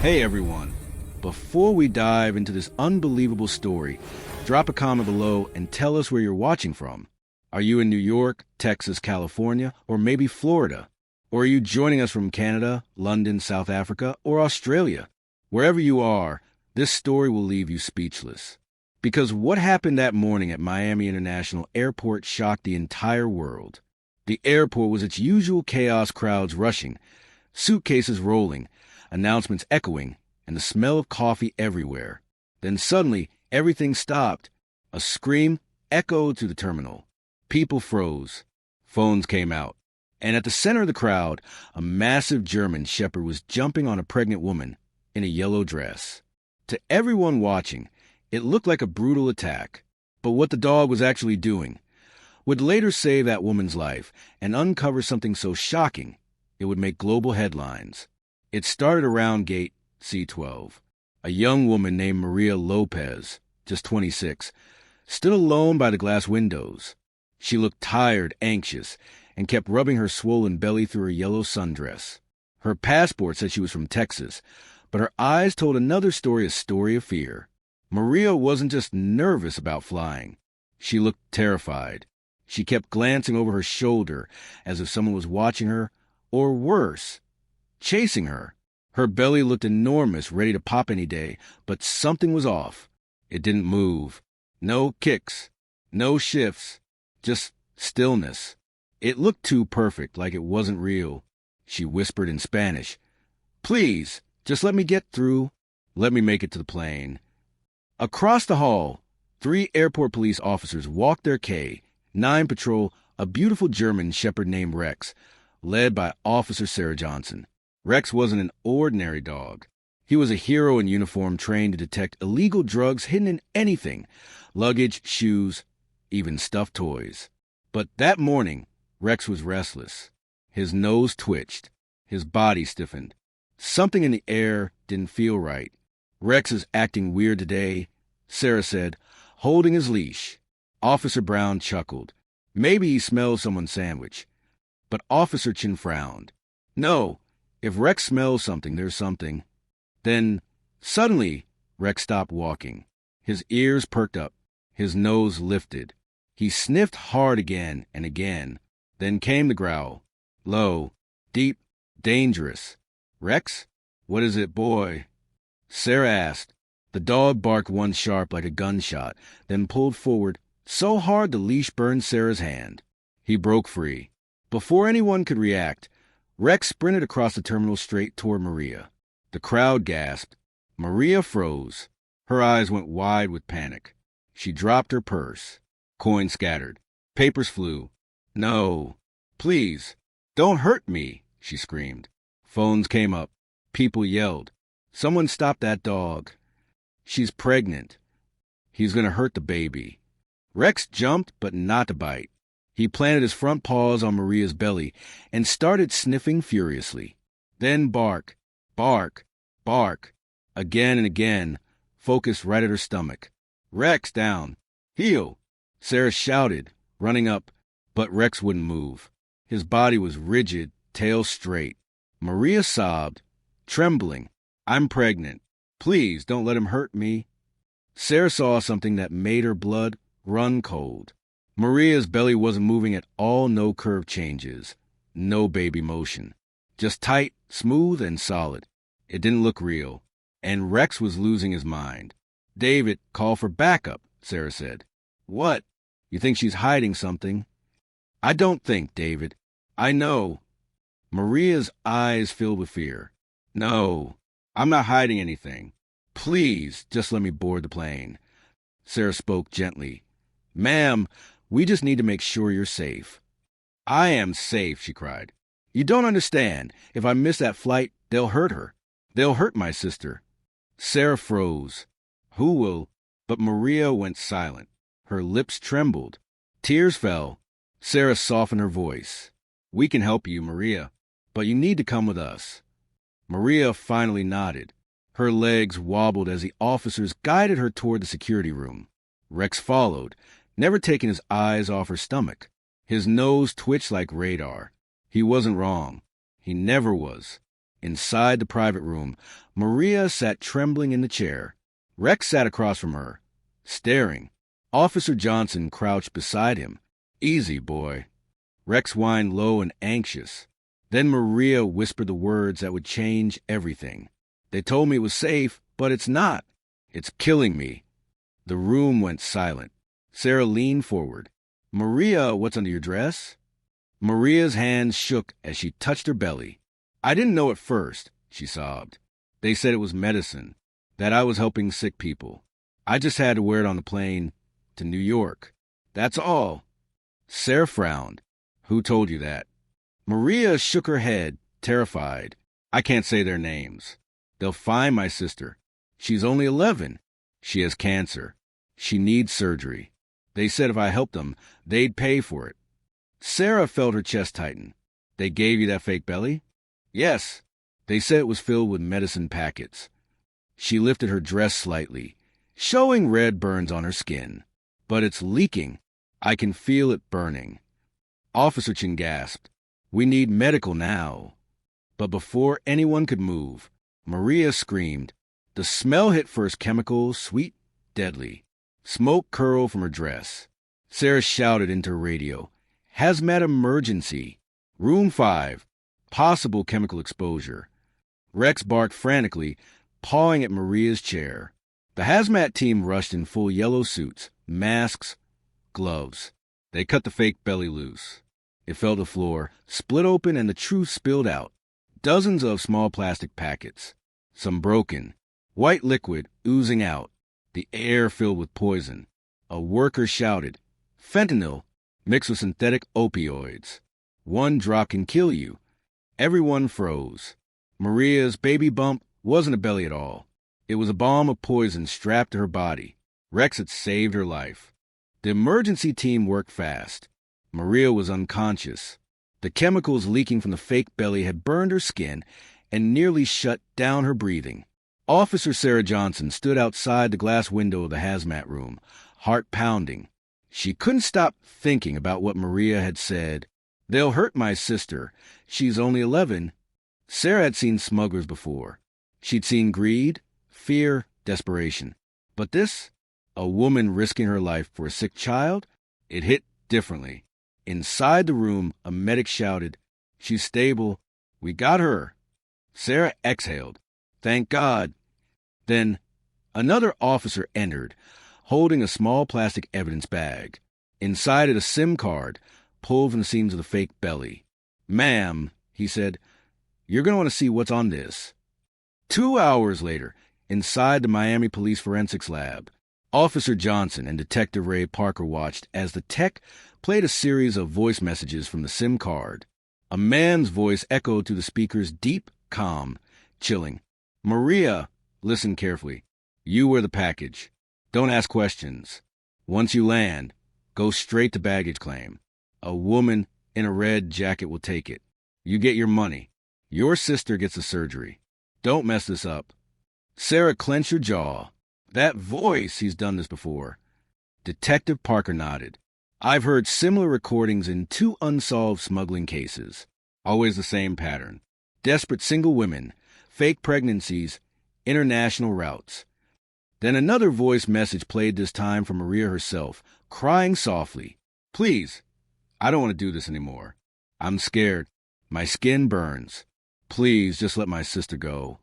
Hey everyone! Before we dive into this unbelievable story, drop a comment below and tell us where you're watching from. Are you in New York, Texas, California, or maybe Florida? Or are you joining us from Canada, London, South Africa, or Australia? Wherever you are, this story will leave you speechless. Because what happened that morning at Miami International Airport shocked the entire world. The airport was its usual chaos, crowds rushing, suitcases rolling, announcements echoing, and the smell of coffee everywhere. Then suddenly, everything stopped. A scream echoed through the terminal. People froze. Phones came out. And at the center of the crowd, a massive German shepherd was jumping on a pregnant woman in a yellow dress. To everyone watching, it looked like a brutal attack. But what the dog was actually doing would later save that woman's life and uncover something so shocking it would make global headlines. It started around gate C12. A young woman named Maria Lopez, just 26, stood alone by the glass windows. She looked tired, anxious, and kept rubbing her swollen belly through her yellow sundress. Her passport said she was from Texas, but her eyes told another story, a story of fear. Maria wasn't just nervous about flying. She looked terrified. She kept glancing over her shoulder as if someone was watching her, or worse, chasing her. Her belly looked enormous, ready to pop any day, but something was off. It didn't move. No kicks, no shifts, just stillness. It looked too perfect, like it wasn't real. She whispered in Spanish, "Please, just let me get through. Let me make it to the plane." Across the hall, 3 airport police officers walked their K-9 patrol, a beautiful German shepherd named Rex, led by Officer Sarah Johnson. Rex wasn't an ordinary dog. He was a hero in uniform trained to detect illegal drugs hidden in anything, luggage, shoes, even stuffed toys. But that morning, Rex was restless. His nose twitched. His body stiffened. Something in the air didn't feel right. "Rex is acting weird today," Sarah said, holding his leash. Officer Brown chuckled. "Maybe he smells someone's sandwich." But Officer Chin frowned. "No, if Rex smells something, there's something." Then, suddenly, Rex stopped walking. His ears perked up. His nose lifted. He sniffed hard again and again. Then came the growl. Low, deep, dangerous. "Rex? What is it, boy?" Sarah asked. The dog barked once sharp like a gunshot, then pulled forward so hard the leash burned Sarah's hand. He broke free. Before anyone could react, Rex sprinted across the terminal straight toward Maria. The crowd gasped. Maria froze. Her eyes went wide with panic. She dropped her purse. Coins scattered. Papers flew. "No, please, don't hurt me," she screamed. Phones came up. People yelled. "Someone stop that dog. She's pregnant. He's going to hurt the baby." Rex jumped, but not to bite. He planted his front paws on Maria's belly and started sniffing furiously. Then bark, bark, bark, again and again, focused right at her stomach. "Rex, down. Heel." Sarah shouted, running up, but Rex wouldn't move. His body was rigid, tail straight. Maria sobbed, trembling, "I'm pregnant. Please don't let him hurt me." Sarah saw something that made her blood run cold. Maria's belly wasn't moving at all, no curve changes, no baby motion. Just tight, smooth, and solid. It didn't look real. And Rex was losing his mind. "David, call for backup," Sarah said. "What? You think she's hiding something?" "I don't think, David. I know." Maria's eyes filled with fear. "No, I'm not hiding anything. Please, just let me board the plane." Sarah spoke gently. "Ma'am, we just need to make sure you're safe." "I am safe," she cried. "You don't understand. If I miss that flight, they'll hurt her. They'll hurt my sister." Sarah froze. Who will? But Maria went silent. Her lips trembled. Tears fell. Sarah softened her voice. "We can help you, Maria, but you need to come with us." Maria finally nodded. Her legs wobbled as the officers guided her toward the security room. Rex followed, never taking his eyes off her stomach. His nose twitched like radar. He wasn't wrong. He never was. Inside the private room, Maria sat trembling in the chair. Rex sat across from her, staring. Officer Johnson crouched beside him. "Easy, boy." Rex whined low and anxious. Then Maria whispered the words that would change everything. "They told me it was safe, but it's not. It's killing me." The room went silent. Sarah leaned forward. "Maria, what's under your dress?" Maria's hands shook as she touched her belly. "I didn't know at first," she sobbed. "They said it was medicine, that I was helping sick people. I just had to wear it on the plane to New York. That's all." Sarah frowned. "Who told you that?" Maria shook her head, terrified. "I can't say their names. They'll find my sister. She's only 11. She has cancer. She needs surgery. They said if I helped them, they'd pay for it." Sarah felt her chest tighten. "They gave you that fake belly?" "Yes. They said it was filled with medicine packets." She lifted her dress slightly, showing red burns on her skin. "But it's leaking. I can feel it burning." Officer Chin gasped. "We need medical now." But before anyone could move, Maria screamed. The smell hit first chemical, sweet, deadly. Smoke curled from her dress. Sarah shouted into her radio. "Hazmat emergency. Room 5. Possible chemical exposure." Rex barked frantically, pawing at Maria's chair. The hazmat team rushed in full yellow suits, masks, gloves. They cut the fake belly loose. It fell to the floor, split open, and the truth spilled out. Dozens of small plastic packets. Some broken. White liquid oozing out. The air filled with poison. A worker shouted, "Fentanyl, mixed with synthetic opioids. One drop can kill you." Everyone froze. Maria's baby bump wasn't a belly at all. It was a bomb of poison strapped to her body. Rex had saved her life. The emergency team worked fast. Maria was unconscious. The chemicals leaking from the fake belly had burned her skin and nearly shut down her breathing. Officer Sarah Johnson stood outside the glass window of the hazmat room, heart pounding. She couldn't stop thinking about what Maria had said. "They'll hurt my sister. She's only 11. Sarah had seen smugglers before. She'd seen greed, fear, desperation. But this, a woman risking her life for a sick child, it hit differently. Inside the room, a medic shouted, "She's stable. We got her." Sarah exhaled. "Thank God." Then another officer entered, holding a small plastic evidence bag. Inside it, a SIM card, pulled from the seams of the fake belly. "Ma'am," he said, "you're going to want to see what's on this." 2 hours later, inside the Miami Police Forensics Lab, Officer Johnson and Detective Ray Parker watched as the tech played a series of voice messages from the SIM card. A man's voice echoed through the speakers, deep, calm, chilling. "Maria, listen carefully. You wear the package. Don't ask questions. Once you land, go straight to baggage claim. A woman in a red jacket will take it. You get your money. Your sister gets the surgery. Don't mess this up." Sarah clenched her jaw. That voice, he's done this before. Detective Parker nodded. "I've heard similar recordings in 2 unsolved smuggling cases. Always the same pattern. Desperate single women, fake pregnancies, international routes." Then another voice message played, this time from Maria herself, crying softly. "Please, I don't want to do this anymore. I'm scared. My skin burns. Please, just let my sister go."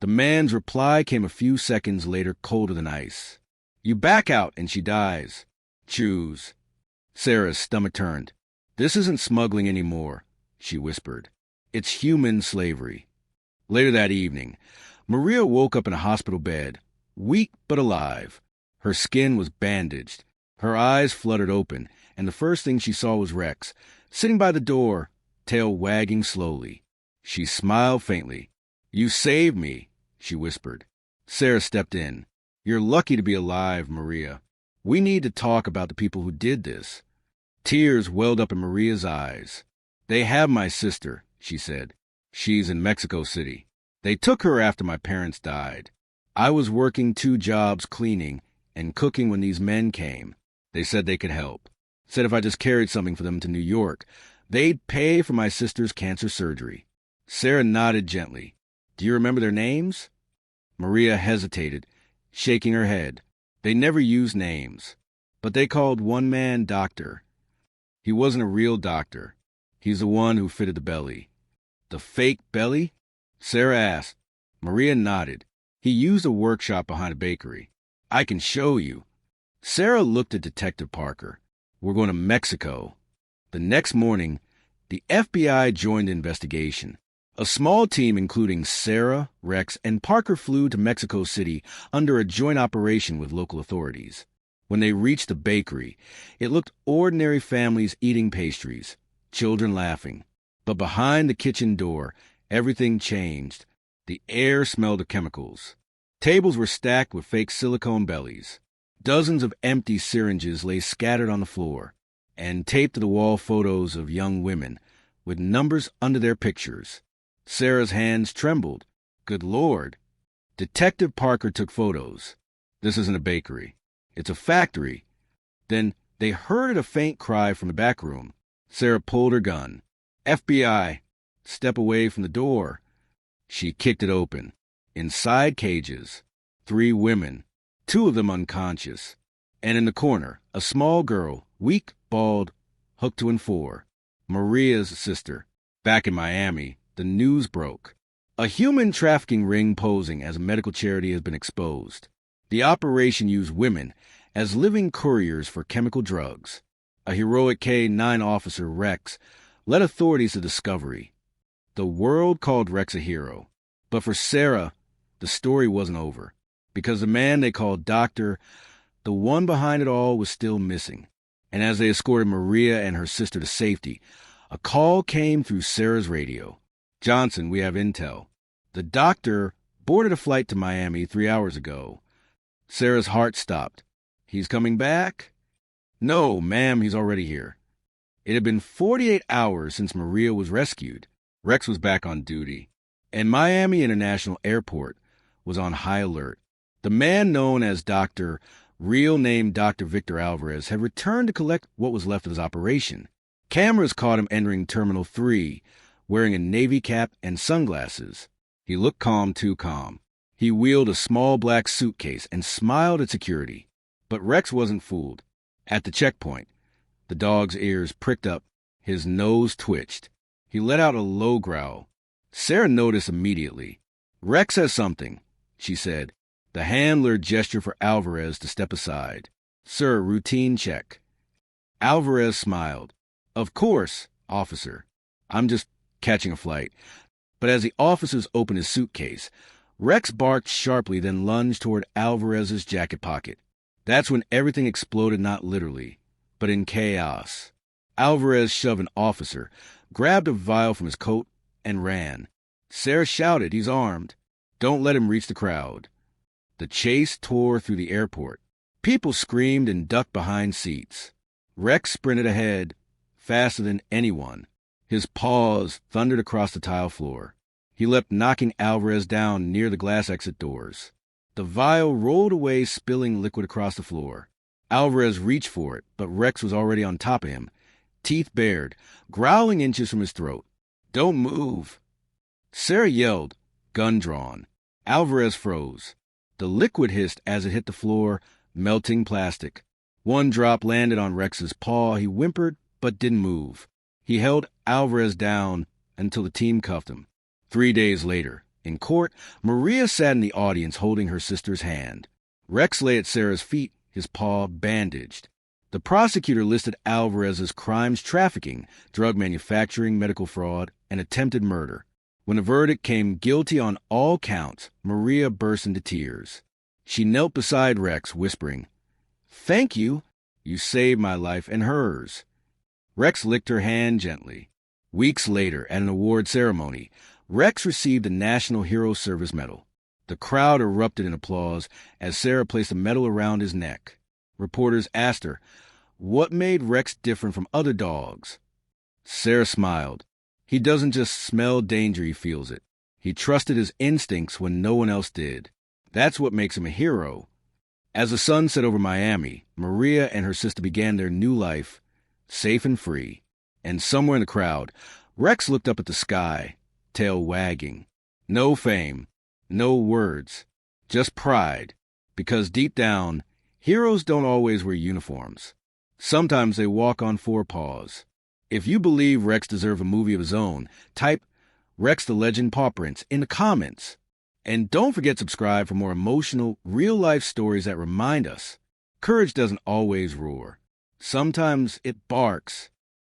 The man's reply came a few seconds later, colder than ice. "You back out and she dies. Choose." Sarah's stomach turned. "This isn't smuggling anymore," she whispered. "It's human slavery." Later that evening, Maria woke up in a hospital bed, weak but alive. Her skin was bandaged. Her eyes fluttered open, and the first thing she saw was Rex, sitting by the door, tail wagging slowly. She smiled faintly. "You saved me," she whispered. Sarah stepped in. "You're lucky to be alive, Maria. We need to talk about the people who did this." Tears welled up in Maria's eyes. "They have my sister," she said. "She's in Mexico City. They took her after my parents died. I was working 2 jobs cleaning and cooking when these men came. They said they could help. Said if I just carried something for them to New York, they'd pay for my sister's cancer surgery." Sarah nodded gently. Do you remember their names? Maria hesitated, shaking her head. They never used names, but they called one man doctor. He wasn't a real doctor. He's the one who fitted the belly. The fake belly? Sarah asked. Maria nodded. He used a workshop behind a bakery. I can show you. Sarah looked at Detective Parker. We're going to Mexico. The next morning, the FBI joined the investigation. A small team including Sarah, Rex, and Parker flew to Mexico City under a joint operation with local authorities. When they reached the bakery, it looked ordinary families eating pastries, children laughing. But behind the kitchen door, everything changed. The air smelled of chemicals. Tables were stacked with fake silicone bellies. Dozens of empty syringes lay scattered on the floor, and taped to the wall photos of young women with numbers under their pictures. Sarah's hands trembled. Good Lord. Detective Parker took photos. This isn't a bakery. It's a factory. Then they heard a faint cry from the back room. Sarah pulled her gun. FBI, step away from the door. She kicked it open. Inside cages, 3 women, 2 of them unconscious. And in the corner, a small girl, weak, bald, hooked to an 4. Maria's sister. Back in Miami, the news broke. A human trafficking ring posing as a medical charity has been exposed. The operation used women as living couriers for chemical drugs. A heroic K-9 officer, Rex, led authorities to discovery. The world called Rex a hero. But for Sarah, the story wasn't over. Because the man they called Doctor, the one behind it all, was still missing. And as they escorted Maria and her sister to safety, a call came through Sarah's radio. Johnson, we have intel. The doctor boarded a flight to Miami 3 hours ago. Sarah's heart stopped. He's coming back? No, ma'am, he's already here. It had been 48 hours since Maria was rescued. Rex was back on duty, and Miami International Airport was on high alert. The man known as Dr. Real name Dr. Victor Alvarez had returned to collect what was left of his operation. Cameras caught him entering Terminal 3, wearing a Navy cap and sunglasses. He looked calm, too calm. He wheeled a small black suitcase and smiled at security. But Rex wasn't fooled. At the checkpoint, the dog's ears pricked up, his nose twitched. He let out a low growl. Sarah noticed immediately. Rex has something, she said. The handler gestured for Alvarez to step aside. Sir, routine check. Alvarez smiled. Of course, officer. I'm just catching a flight. But as the officers opened his suitcase, Rex barked sharply, then lunged toward Alvarez's jacket pocket. That's when everything exploded, not literally, but in chaos. Alvarez shoved an officer, grabbed a vial from his coat, and ran. Sarah shouted, he's armed. Don't let him reach the crowd. The chase tore through the airport. People screamed and ducked behind seats. Rex sprinted ahead, faster than anyone. His paws thundered across the tile floor. He leapt, knocking Alvarez down near the glass exit doors. The vial rolled away, spilling liquid across the floor. Alvarez reached for it, but Rex was already on top of him, teeth bared, growling inches from his throat. Don't move. Sarah yelled, gun drawn. Alvarez froze. The liquid hissed as it hit the floor, melting plastic. One drop landed on Rex's paw. He whimpered, but didn't move. He held Alvarez down until the team cuffed him. 3 days later, in court, Maria sat in the audience holding her sister's hand. Rex lay at Sarah's feet, his paw bandaged. The prosecutor listed Alvarez as crimes trafficking, drug manufacturing, medical fraud, and attempted murder. When the verdict came guilty on all counts, Maria burst into tears. She knelt beside Rex, whispering, Thank you. You saved my life and hers. Rex licked her hand gently. Weeks later, at an award ceremony, Rex received the National Hero Service Medal. The crowd erupted in applause as Sarah placed the medal around his neck. Reporters asked her, what made Rex different from other dogs? Sarah smiled. He doesn't just smell danger, he feels it. He trusted his instincts when no one else did. That's what makes him a hero. As the sun set over Miami, Maria and her sister began their new life, safe and free. And somewhere in the crowd, Rex looked up at the sky. tail wagging. No fame, no words, just pride. Because deep down, heroes don't always wear uniforms. Sometimes they walk on four paws. If you believe Rex deserves a movie of his own, type Rex the Legend Paw Prints in the comments. And don't forget to subscribe for more emotional, real-life stories that remind us courage doesn't always roar. Sometimes it barks.